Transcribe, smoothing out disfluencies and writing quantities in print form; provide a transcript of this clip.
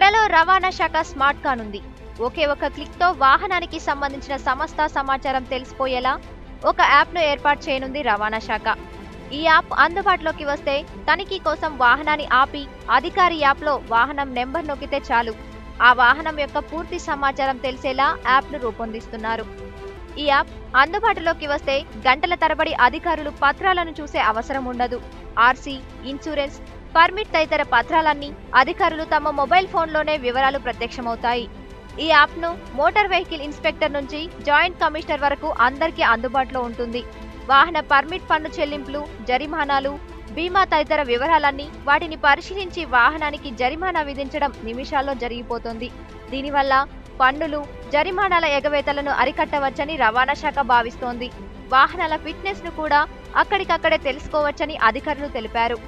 త్వరలో రవాణా శాఖ స్మార్ట్ కానుంది. ఒకే ఒక క్లిక్తో వాహనానికి సంబంధించిన సమస్త సమాచారం తెలిసిపోయేలా ఒక యాప్ను ఏర్పాటు చేయనుంది రవాణా శాఖ. ఈ యాప్ అందుబాటులోకి వస్తే తనిఖీ కోసం వాహనాన్ని ఆపి అధికారి యాప్లో వాహనం నెంబర్ నొక్కితే చాలు ఆ వాహనం యొక్క పూర్తి సమాచారం తెలిసేలా యాప్ను రూపొందిస్తున్నారు. ఈ యాప్ అందుబాటులోకి వస్తే గంటల తరబడి అధికారులు పత్రాలను చూసే అవసరం ఉండదు. ఆర్సీ, ఇన్సూరెన్స్, పర్మిట్ తదితర పత్రాలన్నీ అధికారులు తమ మొబైల్ ఫోన్లోనే వివరాలు ప్రత్యక్షమవుతాయి. ఈ యాప్ను మోటార్ వెహికల్ ఇన్స్పెక్టర్ నుంచి జాయింట్ కమిషనర్ వరకు అందరికీ అందుబాటులో ఉంటుంది. వాహన పర్మిట్ పన్ను చెల్లింపులు, జరిమానాలు, బీమా తదితర వివరాలన్నీ వాటిని పరిశీలించి వాహనానికి జరిమానా విధించడం నిమిషాల్లో జరిగిపోతుంది. దీనివల్ల పన్నులు, జరిమానాల ఎగవేతలను అరికట్టవచ్చని రవాణా శాఖ భావిస్తోంది. వాహనాల ఫిట్నెస్ ను కూడా అక్కడికక్కడే తెలుసుకోవచ్చని అధికారులు తెలిపారు.